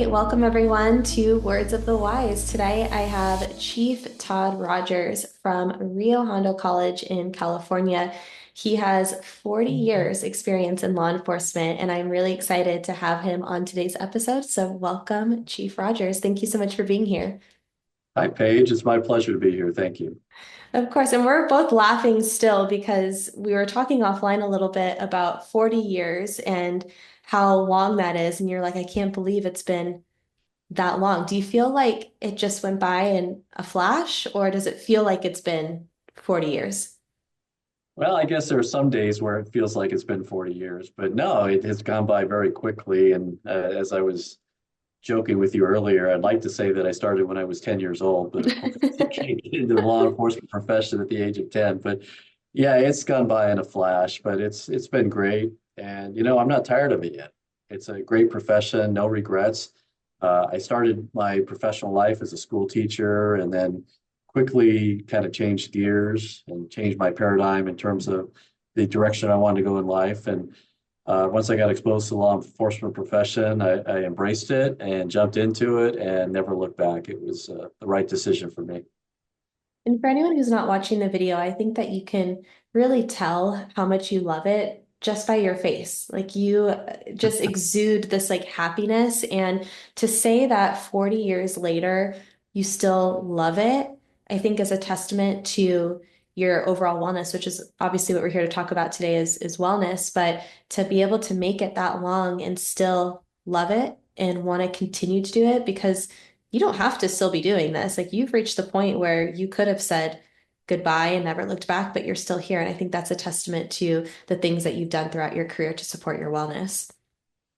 right, welcome everyone to Words of the Wise. Today I have Chief Todd Rogers from Rio Hondo College in California. He has 40 years experience in law enforcement, and I'm really excited to have him on today's episode. So welcome, Chief Rogers. Thank you so much for being here. Hi, Paige. It's my pleasure to be here. Thank you. Of course, and we're both laughing still because we were talking offline a little bit about 40 years and how long that is. And you're like, I can't believe it's been that long. Do you feel like it just went by in a flash, or does it feel like it's been 40 years? Well, I guess there are some days where it feels like it's been 40 years, but no, it has gone by very quickly. And as I was joking with you earlier, I'd like to say that I started when I was 10 years old, but of course, you can't get into the law enforcement profession at the age of 10. But yeah, it's gone by in a flash, but it's been great. And I'm not tired of it yet. It's a great profession, no regrets. I started my professional life as a school teacher and then quickly kind of changed gears and changed my paradigm in terms of the direction I wanted to go in life. And once I got exposed to the law enforcement profession, I embraced it and jumped into it and never looked back. It was the right decision for me. And for anyone who's not watching the video, I think that you can really tell how much you love it just by your face. Like you just exude this like happiness. And to say that 40 years later, you still love it, I think is a testament to your overall wellness, which is obviously what we're here to talk about today is wellness. But to be able to make it that long and still love it and want to continue to do it because you don't have to still be doing this. Like you've reached the point where you could have said goodbye and never looked back, but you're still here. And I think that's a testament to the things that you've done throughout your career to support your wellness.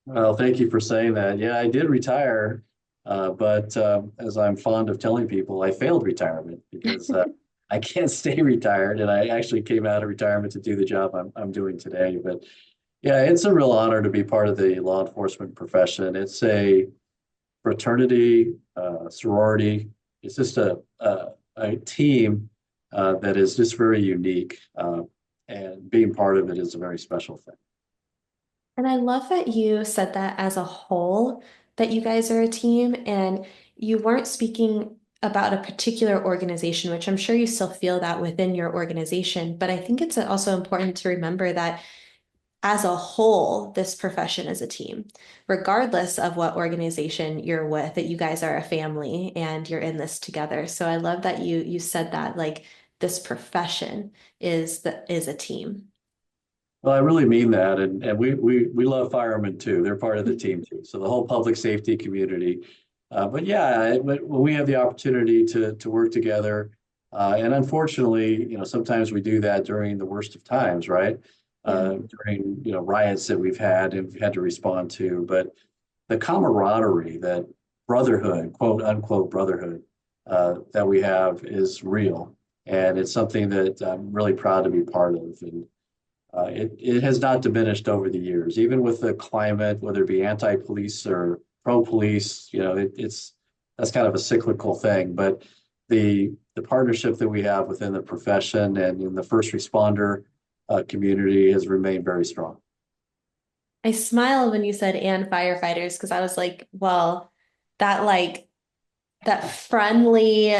Well, thank you for saying that. Yeah, I did retire, but as I'm fond of telling people, I failed retirement because I can't stay retired, and I actually came out of retirement to do the job I'm doing today. But yeah, it's a real honor to be part of the law enforcement profession. It's a fraternity, sorority. It's just a team that is just very unique, and being part of it is a very special thing. And I love that you said that as a whole, that you guys are a team and you weren't speaking about a particular organization, which I'm sure you still feel that within your organization. But I think it's also important to remember that as a whole, this profession is a team, regardless of what organization you're with, that you guys are a family and you're in this together. So I love that you said that like this profession is a team. Well, I really mean that, and we love firemen too. They're part of the team too. So the whole public safety community. But yeah, when we have the opportunity to work together, and unfortunately, sometimes we do that during the worst of times, right? Yeah. During riots that we've had and we've had to respond to. But the camaraderie, that brotherhood, quote unquote brotherhood, that we have is real, and it's something that I'm really proud to be part of. And it has not diminished over the years, even with the climate, whether it be anti-police or pro-police. It's that's kind of a cyclical thing. But the partnership that we have within the profession and in the first responder community has remained very strong. I smiled when you said and firefighters because I was like, well, that like that friendly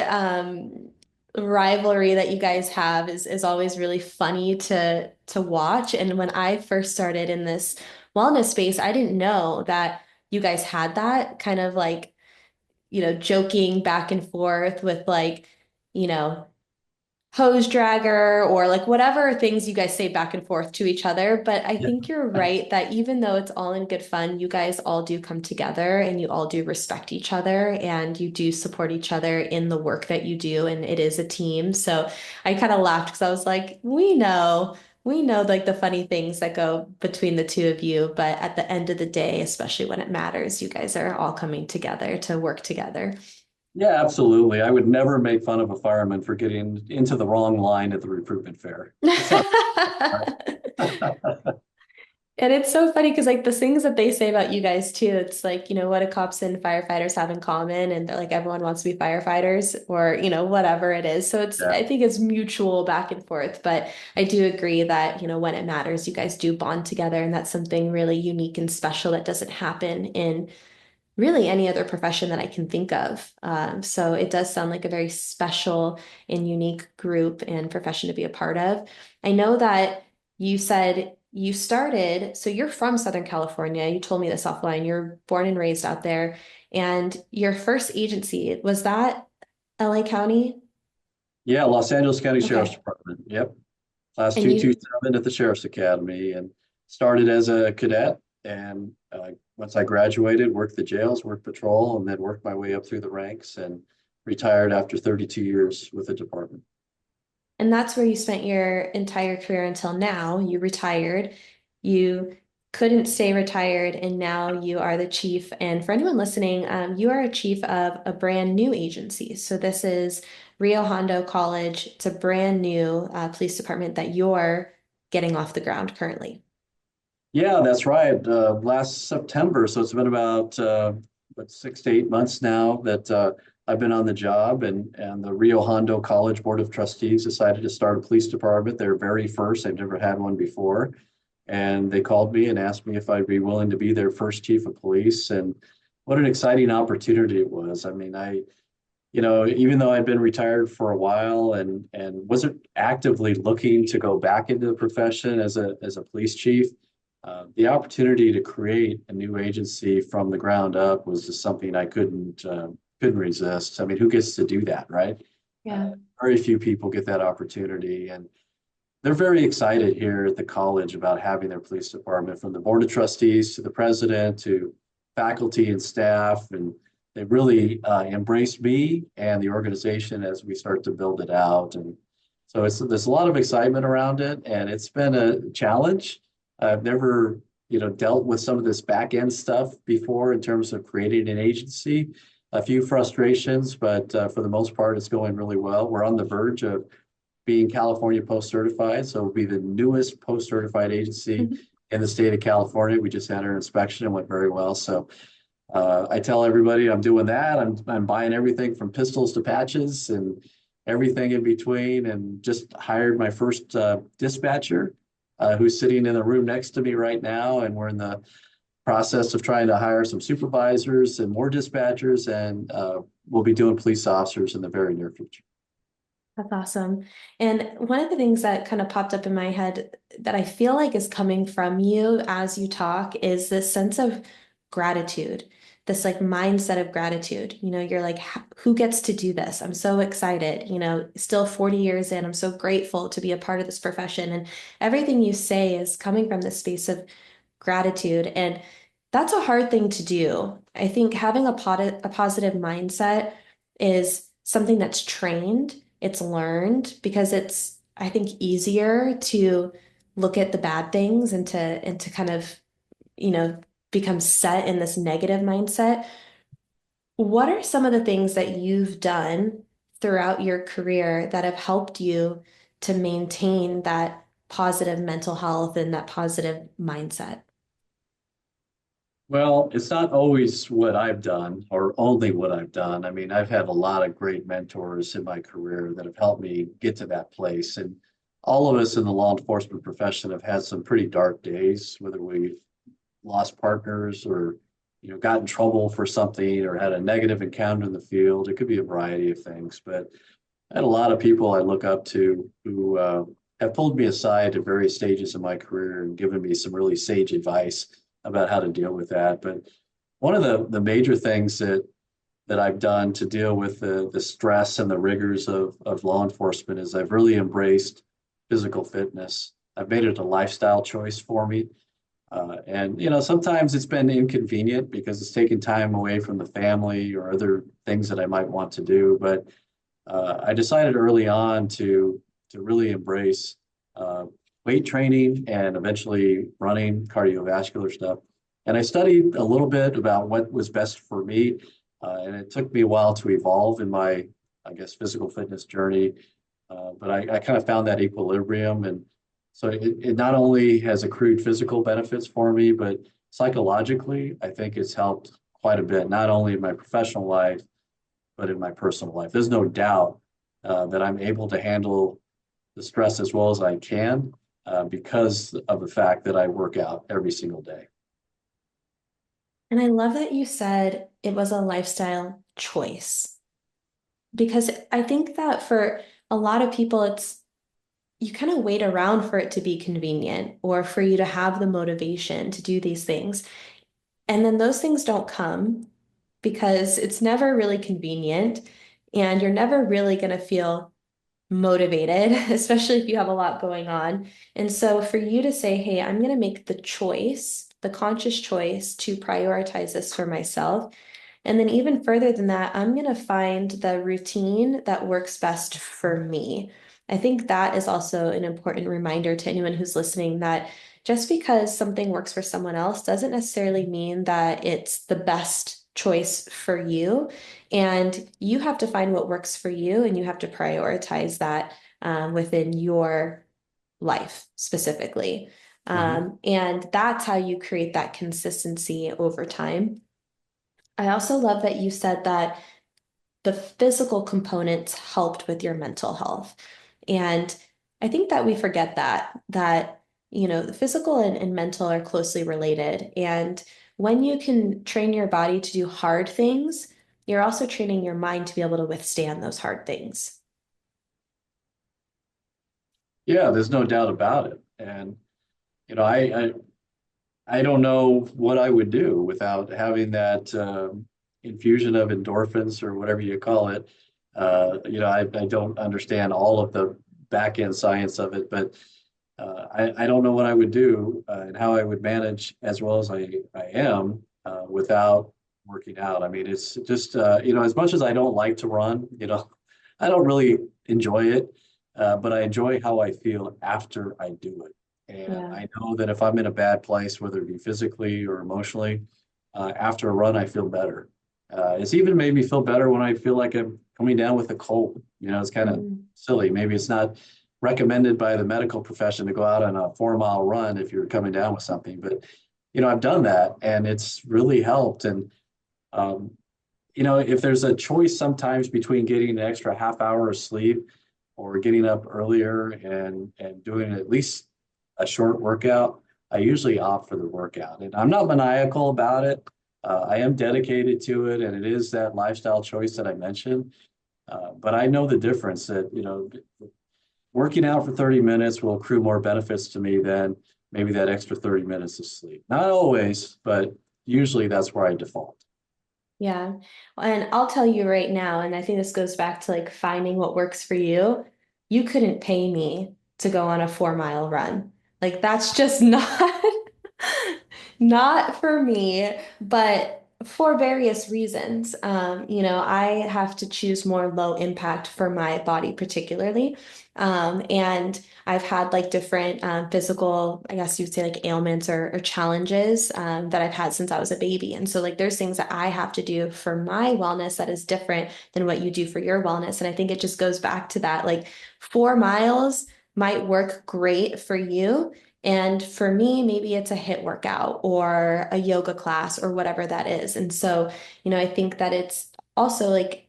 rivalry that you guys have is always really funny to watch. And when I first started in this wellness space, I didn't know that you guys had that kind of like, joking back and forth with like, you know, hose dragger or like whatever things you guys say back and forth to each other. But I Yeah. think you're right that even though it's all in good fun, you guys all do come together and you all do respect each other and you do support each other in the work that you do. And it is a team. So I kind of laughed because I was like, we know like the funny things that go between the two of you. But at the end of the day, especially when it matters, you guys are all coming together to work together. Yeah, absolutely. I would never make fun of a fireman for getting into the wrong line at the recruitment fair. It's not right. And it's so funny because like the things that they say about you guys too, it's like, what do cops and firefighters have in common? And they're like everyone wants to be firefighters or, whatever it is. So Yeah. I think it's mutual back and forth. But I do agree that, when it matters, you guys do bond together. And that's something really unique and special that doesn't happen in really any other profession that I can think of. So it does sound like a very special and unique group and profession to be a part of. I know that you said you started, so you're from Southern California. You told me this offline. You're born and raised out there. And your first agency, was that LA County? Yeah, Los Angeles County Sheriff's Okay. Department. Yep. Class And you 227 at the Sheriff's Academy and started as a cadet. And once I graduated, worked the jails, worked patrol, and then worked my way up through the ranks and retired after 32 years with the department. And that's where you spent your entire career until now. You retired. You couldn't stay retired, and now you are the chief. And for anyone listening, you are a chief of a brand new agency. So this is Rio Hondo College. It's a brand new police department that you're getting off the ground currently. Yeah, that's right. Last September, so it's been about 6 to 8 months now that I've been on the job, and the Rio Hondo College Board of Trustees decided to start a police department. Their very first. I've never had one before, and they called me and asked me if I'd be willing to be their first chief of police. And what an exciting opportunity it was. I mean, even though I'd been retired for a while and wasn't actively looking to go back into the profession as a police chief, the opportunity to create a new agency from the ground up was just something I couldn't resist. I mean, who gets to do that, right? Uh, Yeah. Very few people get that opportunity, and they're very excited here at the college about having their police department, from the board of trustees to the president to faculty and staff. And they really embraced me and the organization as we start to build it out. And so there's a lot of excitement around it, and it's been a challenge. I've never, dealt with some of this back end stuff before in terms of creating an agency. A few frustrations, but for the most part, it's going really well. We're on the verge of being California Post Certified. So we'll be the newest post certified agency Mhm. in the state of California. We just had our inspection and went very well. So I tell everybody I'm doing that. I'm buying everything from pistols to patches and everything in between, and just hired my first dispatcher who's sitting in the room next to me right now. And we're in the process of trying to hire some supervisors and more dispatchers, and we'll be doing police officers in the very near future. That's awesome. And one of the things that kind of popped up in my head that I feel like is coming from you as you talk is this sense of gratitude, this like mindset of gratitude. You're like, who gets to do this? I'm so excited. Still 40 years in, I'm so grateful to be a part of this profession. And everything you say is coming from this space of gratitude. And that's a hard thing to do. I think having a positive mindset is something that's trained, it's learned because it's, I think, easier to look at the bad things and to kind of, you know, become set in this negative mindset. What are some of the things that you've done throughout your career that have helped you to maintain that positive mental health and that positive mindset? Well, it's not always what I've done or only what I've done. I mean, I've had a lot of great mentors in my career that have helped me get to that place. And all of us in the law enforcement profession have had some pretty dark days, whether we've lost partners or, got in trouble for something or had a negative encounter in the field. It could be a variety of things. But I had a lot of people I look up to who have pulled me aside at various stages of my career and given me some really sage advice about how to deal with that. But one of the major things that I've done to deal with the stress and the rigors of law enforcement is I've really embraced physical fitness. I've made it a lifestyle choice for me. And sometimes it's been inconvenient because it's taken time away from the family or other things that I might want to do. But I decided early on to really embrace uh, weight training and eventually running, cardiovascular stuff. And I studied a little bit about what was best for me, and it took me a while to evolve in my, I guess, physical fitness journey. But I kind of found that equilibrium, and so it not only has accrued physical benefits for me, but psychologically, I think it's helped quite a bit, not only in my professional life but in my personal life. There's no doubt that I'm able to handle the stress as well as I can because of the fact that I work out every single day. And I love that you said it was a lifestyle choice because I think that for a lot of people, it's you kind of wait around for it to be convenient or for you to have the motivation to do these things. And then those things don't come because it's never really convenient and you're never really going to feel motivated, especially if you have a lot going on. And so for you to say, hey, I'm going to make the choice, the conscious choice to prioritize this for myself. And then even further than that, I'm going to find the routine that works best for me. I think that is also an important reminder to anyone who's listening that just because something works for someone else doesn't necessarily mean that it's the best choice for you. And you have to find what works for you and you have to prioritize that within your life specifically. Mhm. And that's how you create that consistency over time. I also love that you said that the physical components helped with your mental health. And I think that we forget that the physical and mental are closely related. And when you can train your body to do hard things, you're also training your mind to be able to withstand those hard things. Yeah, there's no doubt about it. And you know, I don't know what I would do without having that infusion of endorphins or whatever you call it. I don't understand all of the back end science of it, but I don't know what I would do and how I would manage as well as I am without working out. I mean, it's just, as much as I don't like to run, I don't really enjoy it, but I enjoy how I feel after I do it. And Yeah. I know that if I'm in a bad place, whether it be physically or emotionally, after a run, I feel better. It's even made me feel better when I feel like I'm coming down with a cold. It's kind of Mm, silly. Maybe it's not recommended by the medical profession to go out on a 4 mile run if you're coming down with something. But, I've done that and it's really helped. And, um, if there's a choice sometimes between getting an extra half hour of sleep or getting up earlier and doing at least a short workout, I usually opt for the workout. And I'm not maniacal about it. I am dedicated to it, and it is that lifestyle choice that I mentioned. But I know the difference that, working out for 30 minutes will accrue more benefits to me than maybe that extra 30 minutes of sleep. Not always, but usually that's where I default. yeah. And I'll tell you right now, and I think this goes back to like finding what works for you. You couldn't pay me to go on a 4 mile run. Like that's just not for me, but for various reasons. I have to choose more low impact for my body particularly. And I've had like different physical, I guess you'd say like ailments or challenges that I've had since I was a baby. And so like there's things that I have to do for my wellness that is different than what you do for your wellness. And I think it just goes back to that like 4 miles might work great for you. And for me, maybe it's a HIIT workout or a yoga class or whatever that is. And so, I think that it's also like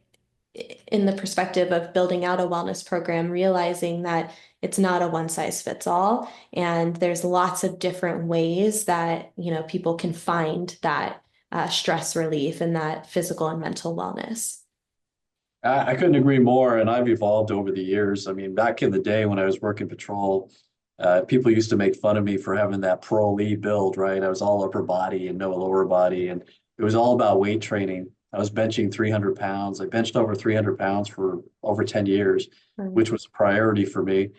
in the perspective of building out a wellness program, realizing that it's not a one size fits all. And there's lots of different ways that, people can find that stress relief and that physical and mental wellness. I couldn't agree more, and I've evolved over the years. I mean, back in the day when I was working patrol, people used to make fun of me for having that parolee build, right? I was all upper body and no lower body, and it was all about weight training. I was benching 300 pounds. I benched over 300 pounds for over 10 years, Mm, which was a priority for me.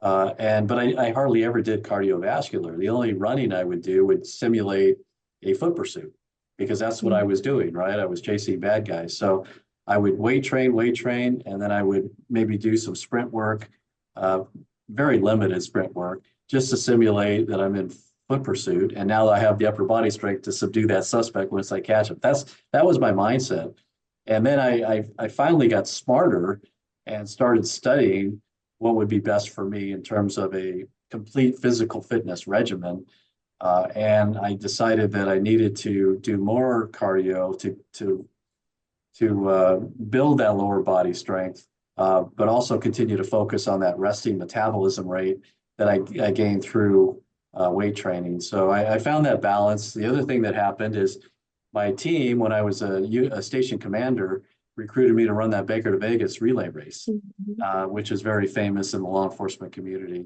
But I hardly ever did cardiovascular. The only running I would do would simulate a foot pursuit because that's what I mm, was doing, right? I was chasing bad guys. So I would weight train, and then I would maybe do some sprint work, uh, very limited sprint work, just to simulate that I'm in foot pursuit. And now I have the upper body strength to subdue that suspect once I catch him. That was my mindset. And then I finally got smarter and started studying what would be best for me in terms of a complete physical fitness regimen. And I decided that I needed to do more cardio to build that lower body strength, but also continue to focus on that resting metabolism rate that I gained through weight training. So I found that balance. The other thing that happened is my team, when I was a station commander, recruited me to run that Baker to Vegas relay race, Mhm. which is very famous in the law enforcement community.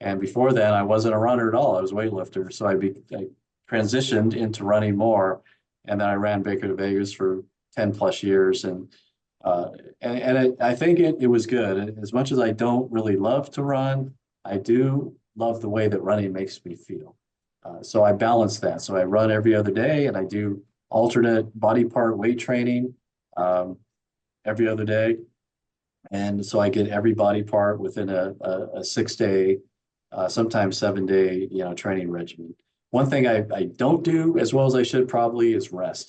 And before then, I wasn't a runner at all. I was a weightlifter. So I transitioned into running more. And then I ran Baker to Vegas for 10 plus years. Uh, I think it was good. As much as I don't really love to run, I do love the way that running makes me feel. So I balance that. So I run every other day and I do alternate body part weight training every other day. And so I get every body part within a 6 day, sometimes 7 day, training regimen. One thing I don't do as well as I should probably is rest.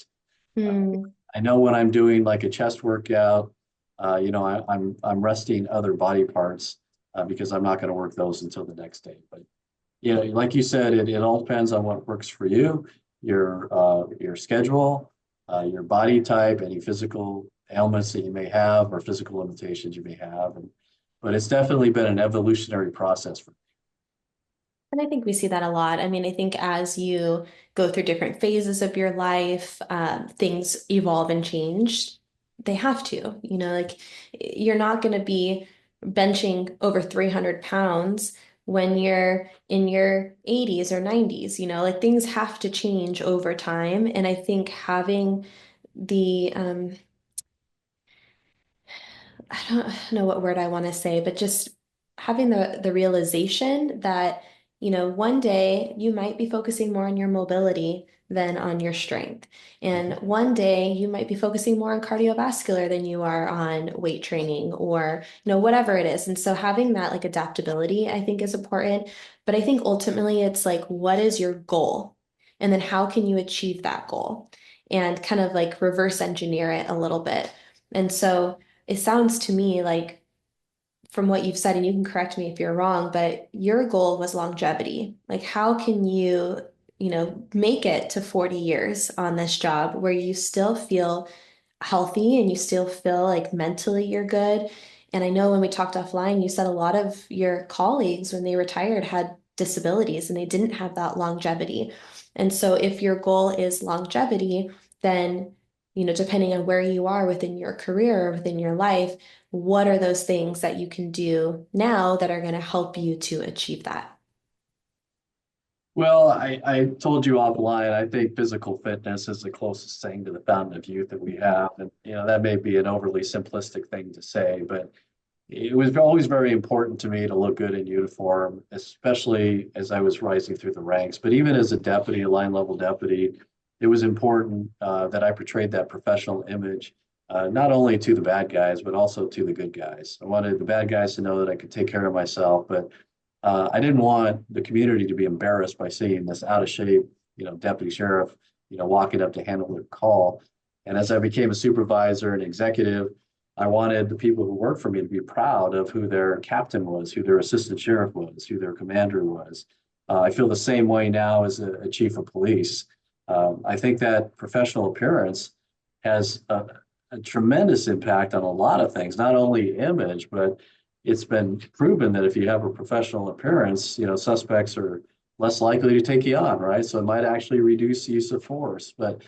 Uh, Hmm. I know when I'm doing like a chest workout, I'm resting other body parts because I'm not going to work those until the next day. But like you said, it all depends on what works for you, your schedule, your body type, any physical ailments that you may have or physical limitations you may have. But it's definitely been an evolutionary process for me. And I think we see that a lot. I mean, I think as you go through different phases of your life, things evolve and change. They have to, like you're not going to be benching over 300 pounds when you're in your 80s or 90s, like things have to change over time. And I think having the, I don't know what word I want to say, but just having the realization that, one day you might be focusing more on your mobility than on your strength. And Mhm. one day you might be focusing more on cardiovascular than you are on weight training or, whatever it is. And so having that like adaptability, I think is important. But I think ultimately it's like, what is your goal? And then how can you achieve that goal? And kind of like reverse engineer it a little bit. And so it sounds to me like from what you've said, and you can correct me if you're wrong, but your goal was longevity. Like, how can you, make it to 40 years on this job where you still feel healthy and you still feel like mentally you're good? And I know when we talked offline, you said a lot of your colleagues, when they retired, had disabilities and they didn't have that longevity. And so if your goal is longevity, then, depending on where you are within your career or within your life, what are those things that you can do now that are going to help you to achieve that? Well, I told you offline, I think physical fitness is the closest thing to the fountain of youth that we have. And, that may be an overly simplistic thing to say, but it was always very important to me to look good in uniform, especially as I was rising through the ranks. But even as a deputy, a line level deputy, it was important that I portrayed that professional image, not only to the bad guys, but also to the good guys. I wanted the bad guys to know that I could take care of myself, but I didn't want the community to be embarrassed by seeing this out of shape, deputy sheriff, walking up to handle a call. And as I became a supervisor and executive, I wanted the people who worked for me to be proud of who their captain was, who their assistant sheriff was, who their commander was. I feel the same way now as a chief of police. I think that professional appearance has a tremendous impact on a lot of things, not only image, but it's been proven that if you have a professional appearance, suspects are less likely to take you on, right? So it might actually reduce use of force. But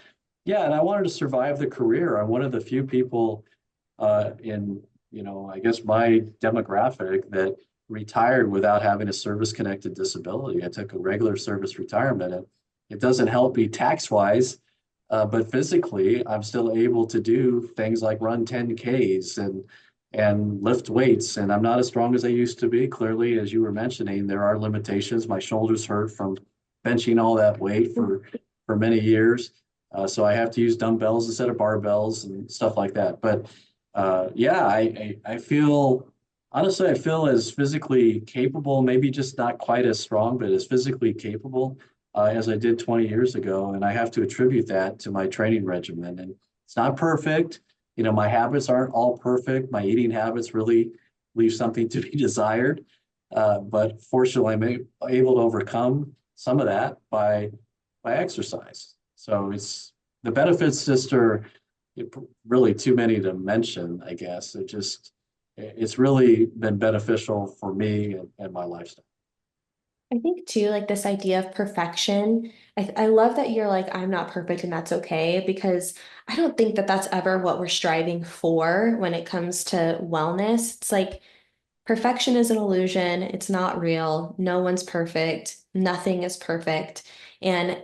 yeah, and I wanted to survive the career. I'm one of the few people in, I guess my demographic that retired without having a service-connected disability. I took a regular service retirement, and it doesn't help me tax-wise, but physically, I'm still able to do things like run 10Ks and lift weights. And I'm not as strong as I used to be. Clearly, as you were mentioning, there are limitations. My shoulders hurt from benching all that weight for many years. So I have to use dumbbells instead of barbells and stuff like that. But yeah, I feel honestly, I feel as physically capable, maybe just not quite as strong, but as physically capable as I did 20 years ago. And I have to attribute that to my training regimen. And it's not perfect. My habits aren't all perfect. My eating habits really leave something to be desired. But fortunately, I'm able to overcome some of that by exercise. So the benefits just are really too many to mention, I guess. It's really been beneficial for me and my lifestyle. I think too, like this idea of perfection. I love that you're like, I'm not perfect and that's okay, because I don't think that that's ever what we're striving for when it comes to wellness. It's like perfection is an illusion. It's not real. No one's perfect. Nothing is perfect. And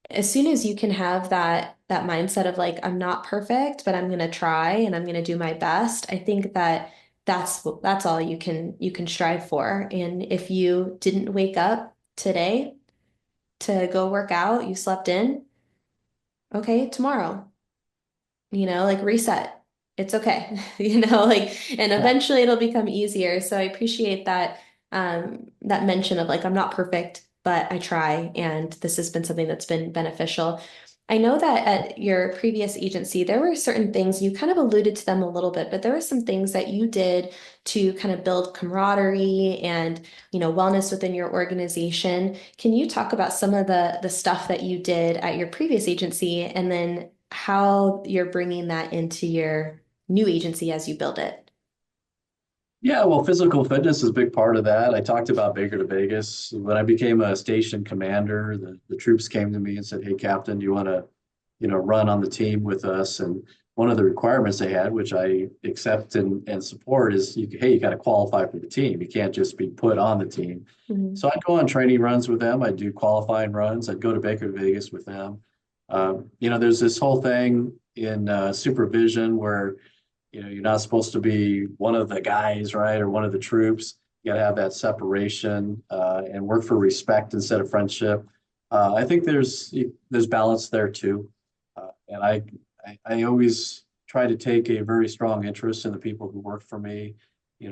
as soon as you can have that mindset of like, I'm not perfect, but I'm gonna try and I'm gonna do my best, I think that that's all you can strive for. And if you didn't wake up today to go work out, you slept in, okay, tomorrow, like reset. It's okay, like, and Yeah. eventually it'll become easier. So I appreciate that mention of like, I'm not perfect, but I try, and this has been something that's been beneficial. I know that at your previous agency, there were certain things you kind of alluded to them a little bit, but there were some things that you did to kind of build camaraderie and, wellness within your organization. Can you talk about some of the stuff that you did at your previous agency and then how you're bringing that into your new agency as you build it? Yeah, well, physical fitness is a big part of that. I talked about Baker to Vegas. When I became a station commander, the troops came to me and said, "Hey, Captain, do you want to, run on the team with us?" And one of the requirements they had, which I accept and support, is hey, you got to qualify for the team. You can't just be put on the team. Mhm. So I'd go on training runs with them. I'd do qualifying runs. I'd go to Baker to Vegas with them. There's this whole thing in supervision where you're not supposed to be one of the guys, right, or one of the troops. You got to have that separation and work for respect instead of friendship. I think there's balance there too, and I always try to take a very strong interest in the people who work for me.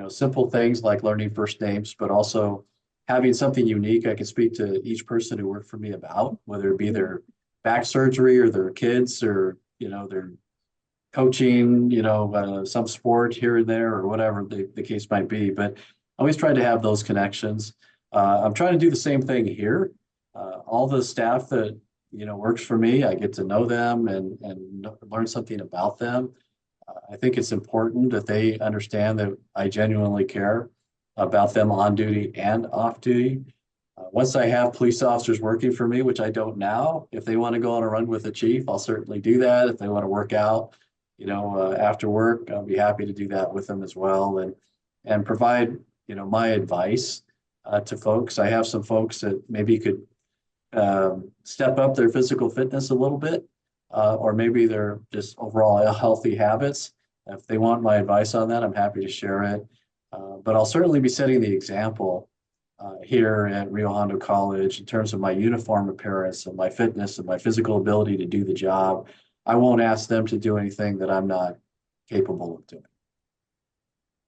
Simple things like learning first names, but also having something unique I can speak to each person who worked for me about, whether it be their back surgery or their kids or their coaching, some sport here and there or whatever the case might be. But I always try to have those connections. I'm trying to do the same thing here. All the staff that, works for me, I get to know them and learn something about them. I think it's important that they understand that I genuinely care about them on duty and off duty. Once I have police officers working for me, which I don't now, if they want to go on a run with the chief, I'll certainly do that. If they want to work out, after work, I'll be happy to do that with them as well and provide, my advice to folks. I have some folks that maybe could step up their physical fitness a little bit, or maybe they're just overall healthy habits. If they want my advice on that, I'm happy to share it. But I'll certainly be setting the example here at Rio Hondo College in terms of my uniform appearance and my fitness and my physical ability to do the job. I won't ask them to do anything that I'm not capable of doing.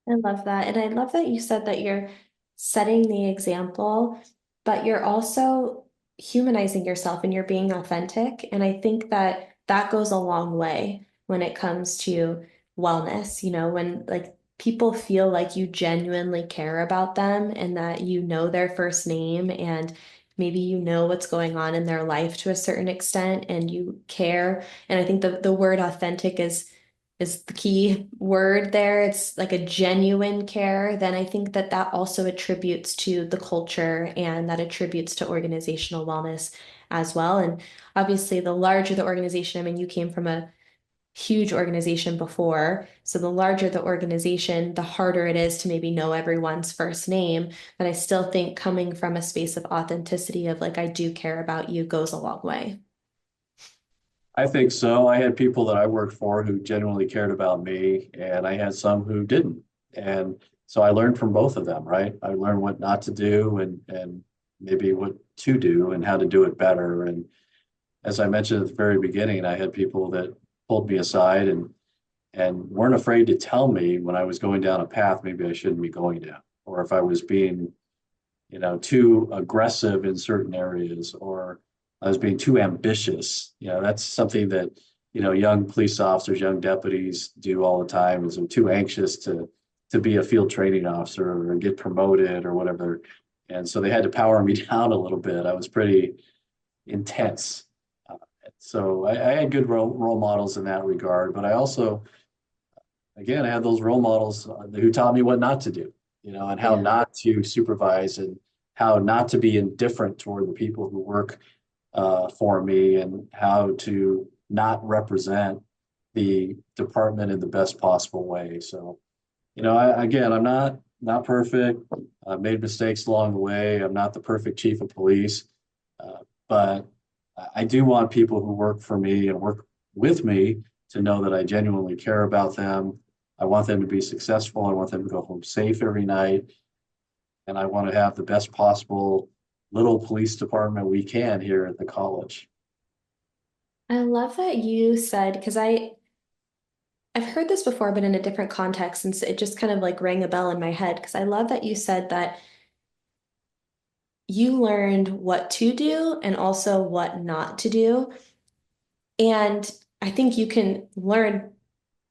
I love that. And I love that you said that you're setting the example, but you're also humanizing yourself and you're being authentic. And I think that that goes a long way when it comes to wellness, when like people feel like you genuinely care about them and that you know their first name and maybe you know what's going on in their life to a certain extent and you care. And I think the word authentic is the key word there. It's like a genuine care, then I think that that also attributes to the culture and that attributes to organizational wellness as well. And obviously, the larger the organization, I mean, you came from a huge organization before. So the larger the organization, the harder it is to maybe know everyone's first name. But I still think coming from a space of authenticity of like, I do care about you goes a long way. I think so. I had people that I worked for who genuinely cared about me, and I had some who didn't. And so I learned from both of them, right? I learned what not to do and maybe what to do and how to do it better. And as I mentioned at the very beginning, I had people that pulled me aside and weren't afraid to tell me when I was going down a path maybe I shouldn't be going down, or if I was being too aggressive in certain areas, or I was being too ambitious. That's something that, young police officers, young deputies do all the time is I'm too anxious to be a field training officer or get promoted or whatever. And so they had to power me down a little bit. I was pretty intense. Uh, so I had good role models in that regard, but I also, again, I had those role models who taught me what not to do, and how Yeah. not to supervise and how not to be indifferent toward the people who work for me, and how to not represent the department in the best possible way. So, again, I'm not perfect. I've made mistakes along the way. I'm not the perfect chief of police, but I do want people who work for me and work with me to know that I genuinely care about them. I want them to be successful. I want them to go home safe every night. And I want to have the best possible little police department we can here at the college. I love that you said, because I've heard this before, but in a different context, and so it just kind of like rang a bell in my head. Because I love that you said that you learned what to do and also what not to do. And I think you can learn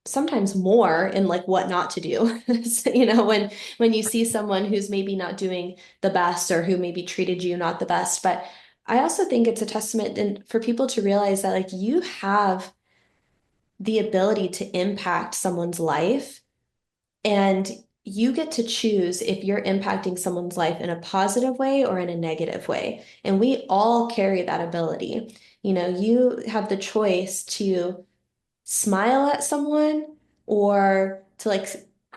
sometimes more in like what not to do. So, when you see someone who's maybe not doing the best or who maybe treated you not the best. But I also think it's a testament and for people to realize that like you have the ability to impact someone's life and you get to choose if you're impacting someone's life in a positive way or in a negative way. And we all carry that ability. You have the choice to smile at someone or to like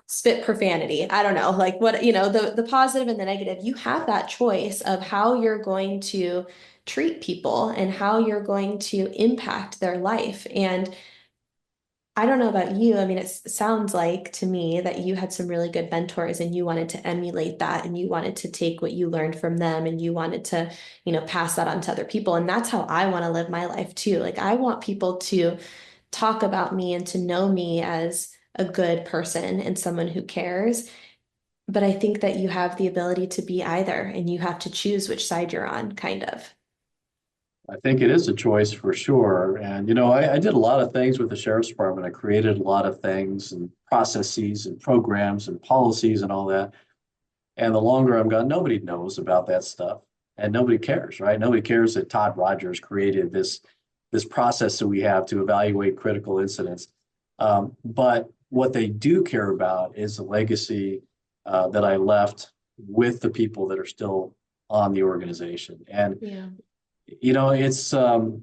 spit profanity. I don't know, like what, the positive and the negative. You have that choice of how you're going to treat people and how you're going to impact their life. And I don't know about you. I mean, it sounds like to me that you had some really good mentors and you wanted to emulate that and you wanted to take what you learned from them and you wanted to, pass that on to other people. And that's how I want to live my life too. Like, I want people to talk about me and to know me as a good person and someone who cares. But I think that you have the ability to be either and you have to choose which side you're on, kind of. I think it is a choice for sure. And, I did a lot of things with the sheriff's department. I created a lot of things and processes and programs and policies and all that. And the longer I'm gone, nobody knows about that stuff and nobody cares, right? Nobody cares that Todd Rogers created this process that we have to evaluate critical incidents. But what they do care about is the legacy that I left with the people that are still on the organization. And Yeah. it's and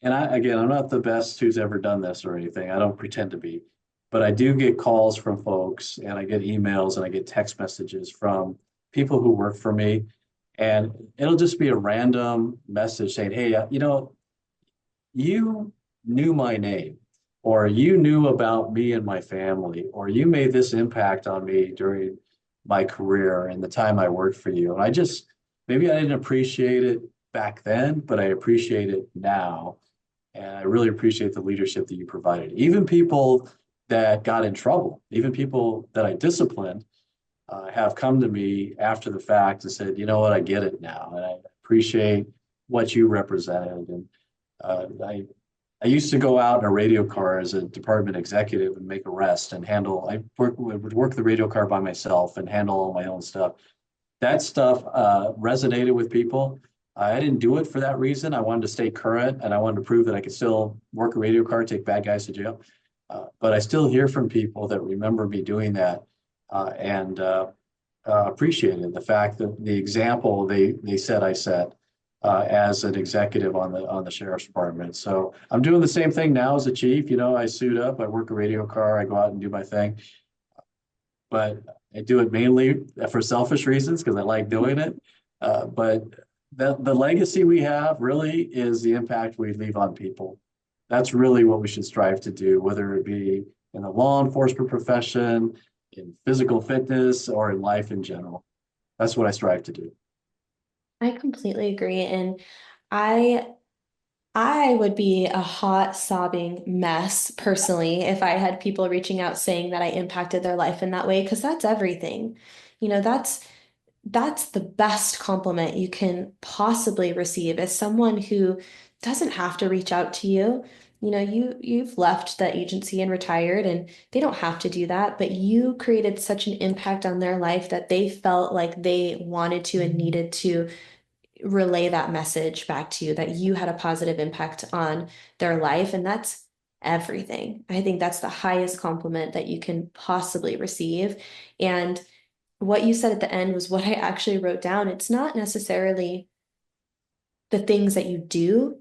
I'm not the best who's ever done this or anything. I don't pretend to be, but I do get calls from folks and I get emails and I get text messages from people who work for me. And it'll just be a random message saying, "Hey, you knew my name, or you knew about me and my family, or you made this impact on me during my career and the time I worked for you." And maybe I didn't appreciate it back then, but I appreciate it now. And I really appreciate the leadership that you provided. Even people that got in trouble, even people that I disciplined, have come to me after the fact and said, "You know what, I get it now. And I appreciate what you represented." And I used to go out in a radio car as a department executive and make arrests and would work the radio car by myself and handle all my own stuff. That stuff resonated with people. I didn't do it for that reason. I wanted to stay current and I wanted to prove that I could still work a radio car, take bad guys to jail. But I still hear from people that remember me doing that and appreciated the fact that the example they said I set as an executive on the sheriff's department. So I'm doing the same thing now as a chief. I suit up, I work a radio car, I go out and do my thing, but I do it mainly for selfish reasons because I like doing it. But the legacy we have really is the impact we leave on people. That's really what we should strive to do, whether it be in the law enforcement profession, in physical fitness, or in life in general. That's what I strive to do. I completely agree. And I I would be a hot, sobbing mess personally if I had people reaching out saying that I impacted their life in that way, because that's everything. That's the best compliment you can possibly receive as someone who doesn't have to reach out to you. You've left the agency and retired, and they don't have to do that, but you created such an impact on their life that they felt like they wanted to and needed to relay that message back to you that you had a positive impact on their life. And that's everything. I think that's the highest compliment that you can possibly receive. And what you said at the end was what I actually wrote down. It's not necessarily the things that you do,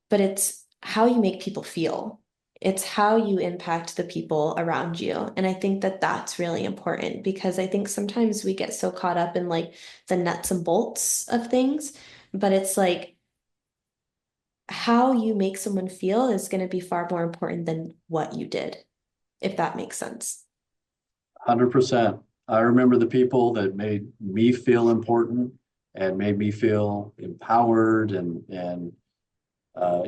but it's how you make people feel. It's how you impact the people around you. And I think that that's really important because I think sometimes we get so caught up in like the nuts and bolts of things, but it's like how you make someone feel is going to be far more important than what you did, if that makes sense. 100%. I remember the people that made me feel important and made me feel empowered and uh,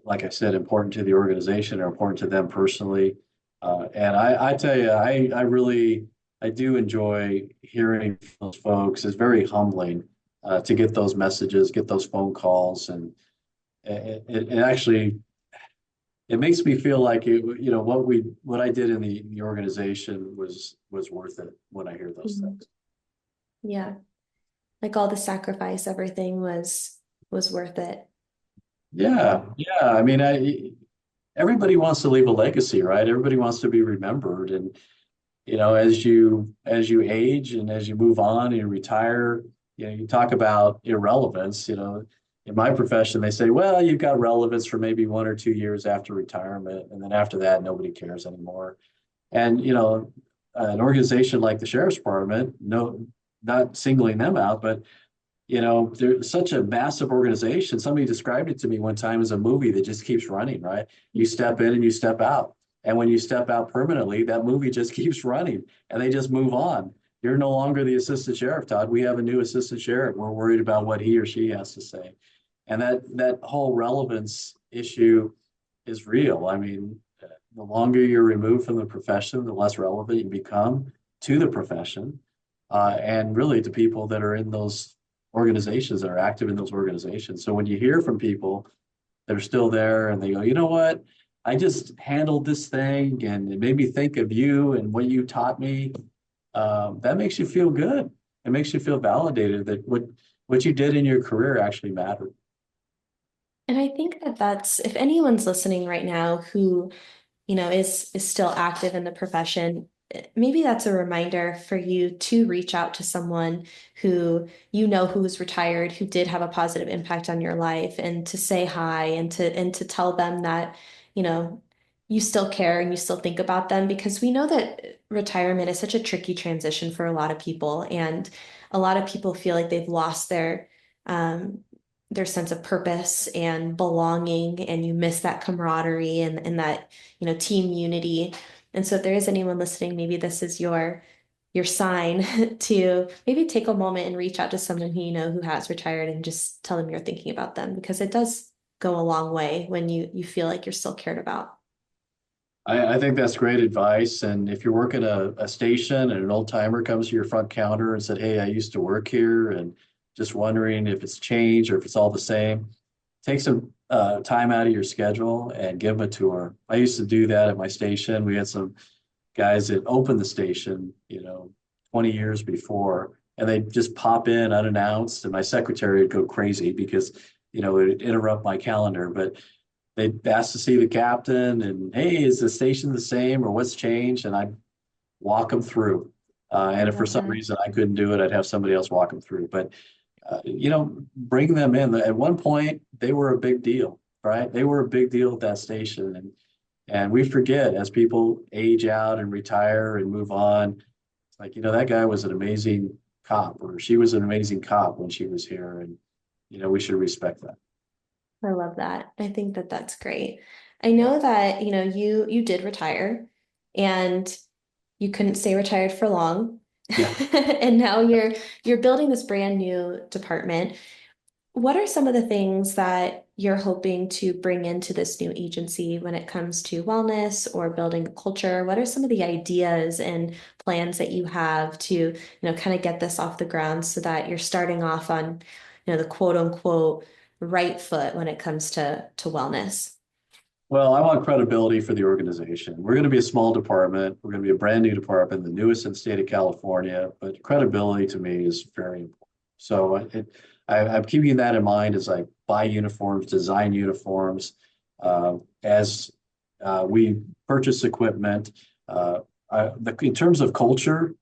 like I said, important to the organization or important to them personally. And I tell you, I really, I do enjoy hearing from those folks. It's very humbling to get those messages, get those phone calls, and it actually it makes me feel like what I did in the organization was worth it when I hear those Mhm. things. Yeah. Like all the sacrifice, everything was worth it. Yeah, yeah. I mean, everybody wants to leave a legacy, right? Everybody wants to be remembered, and as you age and as you move on and you retire, you talk about irrelevance. In my profession, they say, well, you've got relevance for maybe 1 or 2 years after retirement, and then after that, nobody cares anymore. And an organization like the sheriff's department, no, not singling them out, but they're such a massive organization. Somebody described it to me one time as a movie that just keeps running, right? You step in and you step out. And when you step out permanently, that movie just keeps running and they just move on. You're no longer the assistant sheriff, Todd. We have a new assistant sheriff. We're worried about what he or she has to say. And that whole relevance issue is real. I mean, the longer you're removed from the profession, the less relevant you become to the profession, and really to people that are in those organizations that are active in those organizations. So when you hear from people that are still there and they go, you know what, I just handled this thing and it made me think of you and what you taught me, that makes you feel good. It makes you feel validated that what you did in your career actually mattered. And I think that that's, if anyone's listening right now who is still active in the profession, maybe that's a reminder for you to reach out to someone who is retired, who did have a positive impact on your life, and to say hi and to tell them that, you know, you still care and you still think about them because we know that retirement is such a tricky transition for a lot of people, and a lot of people feel like they've lost um, their sense of purpose and belonging, and you miss that camaraderie and that team unity. And so if there is anyone listening, maybe this is your sign to maybe take a moment and reach out to someone who who has retired and just tell them you're thinking about them because it does go a long way when you feel like you're still cared about. I think that's great advice. And if you're working a station and an old timer comes to your front counter and said, hey, I used to work here and just wondering if it's changed or if it's all the same, take some time out of your schedule and give them a tour. I used to do that at my station. We had some guys that opened the station, 20 years before, and they just pop in unannounced. And my secretary would go crazy because, it'd interrupt my calendar. But they asked to see the captain and, hey, is the station the same or what's changed? And I'd walk them through. And I if for love some that. reason I couldn't do it, I'd have somebody else walk them through. But, bring them in. At one point, they were a big deal, right? They were a big deal at that station. And we forget as people age out and retire and move on, it's like, that guy was an amazing cop or she was an amazing cop when she was here. And, we should respect that. I love that. I think that that's great. I know that, you did retire and you couldn't stay retired for long. Yeah. And now you're building this brand new department. What are some of the things that you're hoping to bring into this new agency when it comes to wellness or building a culture? What are some of the ideas and plans that you have to, kind of get this off the ground so that you're starting off on, the quote unquote right foot when it comes to wellness? Well, I want credibility for the organization. We're going to be a small department. We're going to be a brand new department, the newest in the state of California, but credibility to me is very important. So I'm keeping that in mind as I buy uniforms, design uniforms, as we purchase equipment. In terms of culture,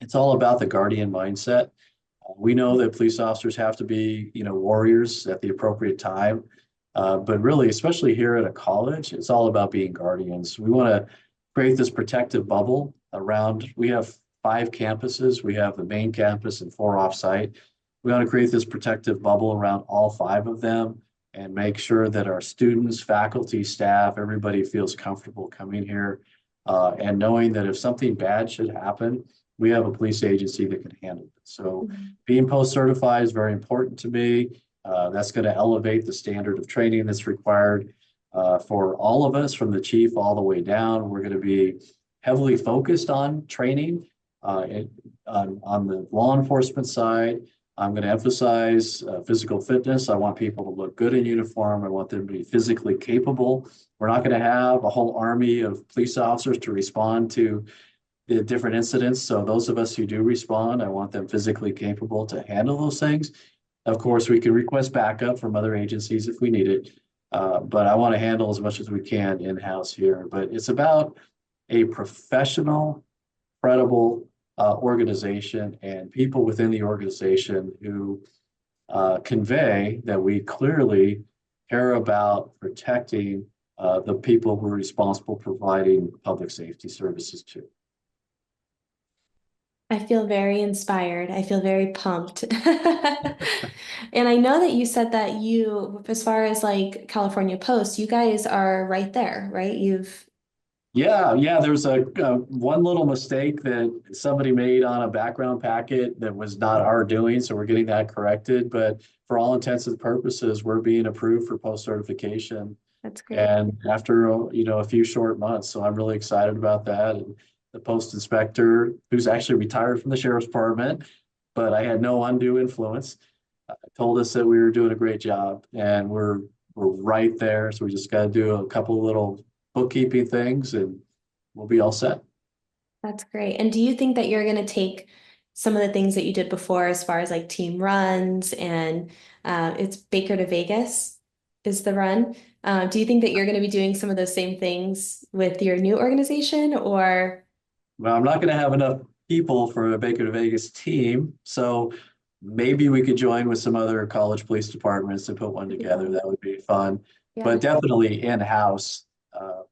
It's all about the guardian mindset. We know that police officers have to be, warriors at the appropriate time. But really, especially here at a college, it's all about being guardians. We want to create this protective bubble around, we have 5 campuses. We have the main campus and 4 offsite. We want to create this protective bubble around all 5 of them and make sure that our students, faculty, staff, everybody feels comfortable coming here and knowing that if something bad should happen, we have a police agency that can handle it. So Mhm. being post-certified is very important to me. That's going to elevate the standard of training that's required for all of us, from the chief all the way down. We're going to be heavily focused on training on the law enforcement side. I'm going to emphasize physical fitness. I want people to look good in uniform. I want them to be physically capable. We're not going to have a whole army of police officers to respond to the different incidents. So those of us who do respond, I want them physically capable to handle those things. Of course, we can request backup from other agencies if we need it, but I want to handle as much as we can in-house here. But it's about a professional, credible organization and people within the organization who convey that we clearly care about protecting the people we're responsible providing public safety services to. I feel very inspired. I feel very pumped. And I know that you said that you, as far as like California Post, you guys are right there, right? You've, Yeah, yeah, there's a one little mistake that somebody made on a background packet that was not our doing, so we're getting that corrected. But for all intents and purposes, we're being approved for post certification, that's great. and after a few short months. So I'm really excited about that. And the post inspector, who's actually retired from the sheriff's department, but I had no undue influence, told us that we were doing a great job, and we're right there. So we just got to do a couple little bookkeeping things, and we'll be all set. That's great. And do you think that you're going to take some of the things that you did before, as far as like team runs and it's Baker to Vegas is the run? Do you think that you're going to be doing some of those same things with your new organization or? Well, I'm not going to have enough people for a Baker to Vegas team, so maybe we could join with some other college police departments to put one That'd be together. fun. That would be fun. But Yeah. definitely in-house,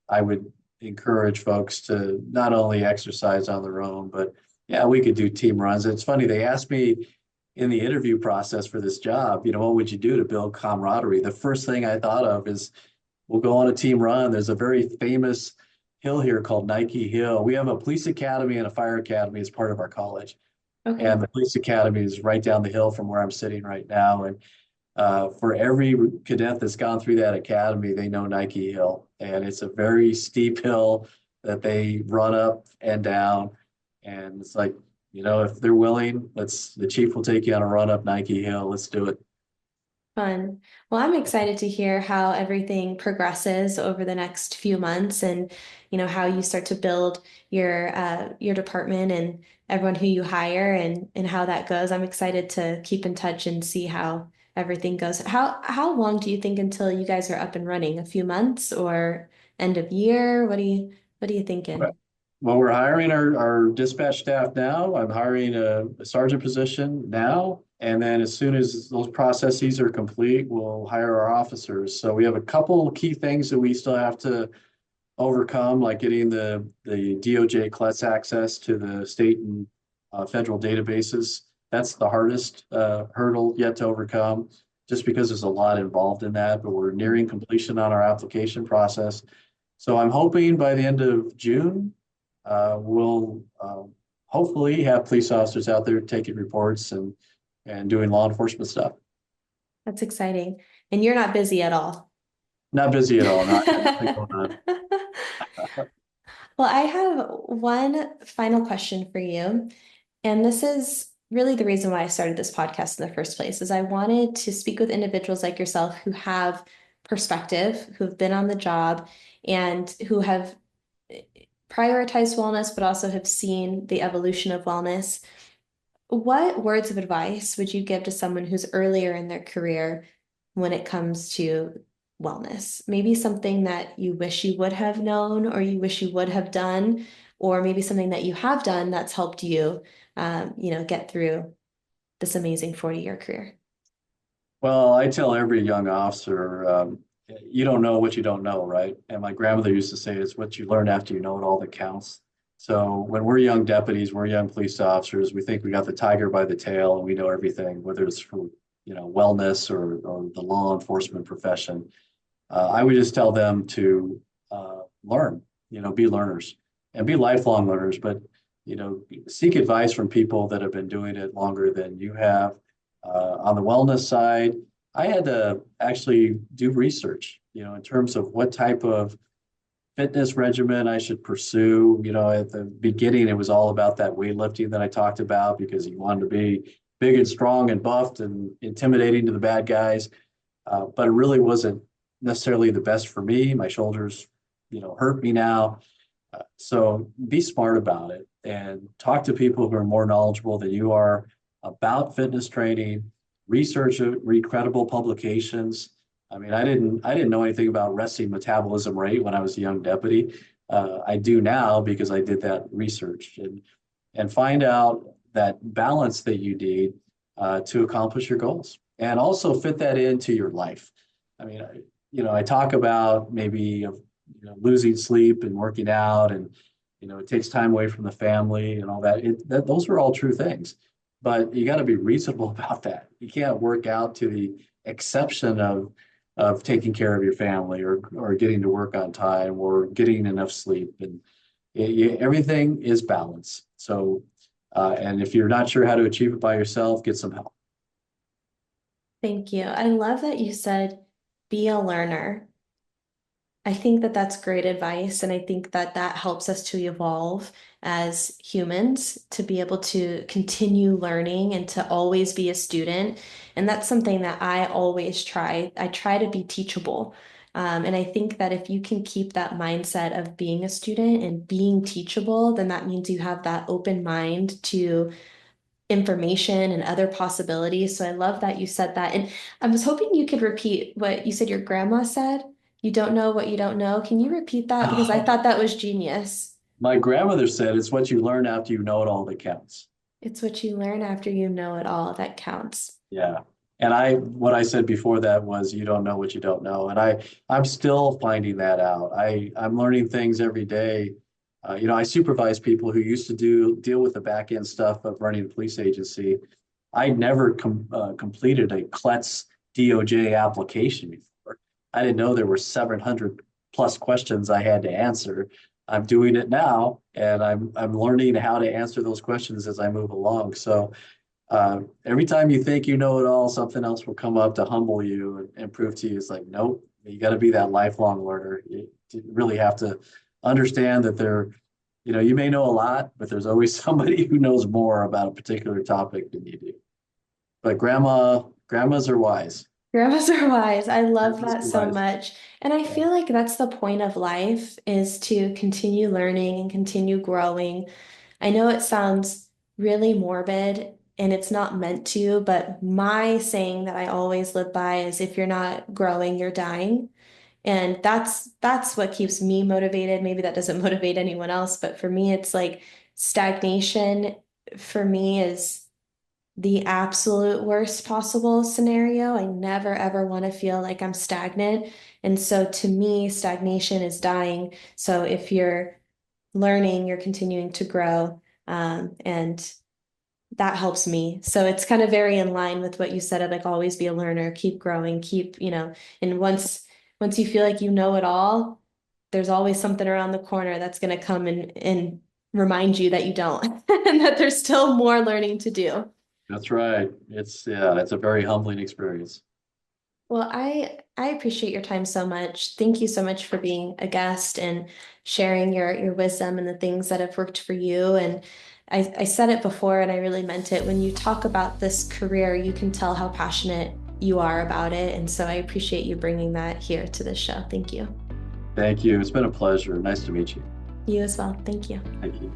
I would encourage folks to not only exercise on their own, but yeah, we could do team runs. It's funny, they asked me in the interview process for this job, what would you do to build camaraderie? The first thing I thought of is we'll go on a team run. There's a very famous hill here called Nike Hill. We have a police academy and a fire academy as part of our college. Okay. And the police academy is right down the hill from where I'm sitting right now. And for every cadet that's gone through that academy, they know Nike Hill. And it's a very steep hill that they run up and down. And it's like, if they're willing, the chief will take you on a run up Nike Hill. Let's do it. Fun. Well, I'm excited to hear how everything progresses over the next few months and, how you start to build your department and everyone who you hire and how that goes. I'm excited to keep in touch and see how everything goes. How long do you think until you guys are up and running? A few months or end of year? What are you thinking? Well, we're hiring our dispatch staff now. I'm hiring a sergeant position now. And then as soon as those processes are complete, we'll hire our officers. So we have a couple key things that we still have to overcome, like getting the DOJ CLETS access to the state and federal databases. That's the hardest hurdle yet to overcome, just because there's a lot involved in that, but we're nearing completion on our application process. So I'm hoping by the end of June, we'll hopefully have police officers out there taking reports and doing law enforcement stuff. That's exciting. And you're not busy at all. Not busy at all. Not nothing going on. Well, I have one final question for you. And this is really the reason why I started this podcast in the first place, is I wanted to speak with individuals like yourself who have perspective, who've been on the job, and who have prioritized wellness, but also have seen the evolution of wellness. What words of advice would you give to someone who's earlier in their career when it comes to wellness? Maybe something that you wish you would have known or you wish you would have done, or maybe something that you have done that's helped you, get through this amazing 40-year career. Well, I tell every young officer, you don't know what you don't know, right? And my grandmother used to say, it's what you learn after you know it all that counts. So when we're young deputies, we're young police officers, we think we got the tiger by the tail and we know everything, whether it's for, wellness or the law enforcement profession. I would just tell them to learn, be learners and be lifelong learners, but, seek advice from people that have been doing it longer than you have. On the wellness side, I had to actually do research, in terms of what type of fitness regimen I should pursue. At the beginning, it was all about that weightlifting that I talked about because you wanted to be big and strong and buffed and intimidating to the bad guys. But it really wasn't necessarily the best for me. My shoulders, hurt me now. So be smart about it and talk to people who are more knowledgeable than you are about fitness training, research it, read credible publications. I mean, I didn't know anything about resting metabolism rate when I was a young deputy. I do now because I did that research and find out that balance that you need to accomplish your goals and also fit that into your life. I mean, I talk about maybe losing sleep and working out and it takes time away from the family and all that. Those are all true things, but you got to be reasonable about that. You can't work out to the exception of taking care of your family or getting to work on time or getting enough sleep and everything is balance. So and if you're not sure how to achieve it by yourself, get some help. Thank you. I love that you said be a learner. I think that that's great advice. And I think that that helps us to evolve as humans to be able to continue learning and to always be a student. And that's something that I always try. I try to be teachable. And I think that if you can keep that mindset of being a student and being teachable, then that means you have that open mind to information and other possibilities. So I love that you said that. And I was hoping you could repeat what you said your grandma said. You don't know what you don't know. Can you repeat that? Because I thought that was genius. My grandmother said it's what you learn after you know it all that counts. It's what you learn after you know it all that counts. Yeah. And what I said before that was you don't know what you don't know. And I'm still finding that out. I'm learning things every day. I supervise people who used to deal with the back end stuff of running a police agency. I never completed a CLETS DOJ application before. I didn't know there were 700 plus questions I had to answer. I'm doing it now, and I'm learning how to answer those questions as I move along. So every time you think you know it all, something else will come up to humble you and prove to you it's like, nope, you got to be that lifelong learner. You really have to understand that you may know a lot, but there's always somebody who knows more about a particular topic than you do. But grandmas are wise. Grandmas are wise. I love Grandmas that are so wise. much. And I Yeah, feel like that's the point of life is to continue learning and continue growing. I know it sounds really morbid and it's not meant to, but my saying that I always live by is if you're not growing, you're dying. And that's what keeps me motivated. Maybe that doesn't motivate anyone else, but for me, it's like stagnation for me is the absolute worst possible scenario. I never ever want to feel like I'm stagnant. And so to me, stagnation is dying. So if you're learning, you're continuing to grow. And that helps me. So it's kind of very in line with what you said of like always be a learner, keep growing, and once you feel like you know it all, there's always something around the corner that's going to come and remind you that you don't and that there's still more learning to do. that's right. It's a very humbling experience. Well, I appreciate your time so much. Thank you so much for being a guest and sharing your wisdom and the things that have worked for you. And I said it before and I really meant it. When you talk about this career, you can tell how passionate you are about it. And so I appreciate you bringing that here to this show. Thank you. Thank you. It's been a pleasure. Nice to meet you. You as well. Thank you. Thank you.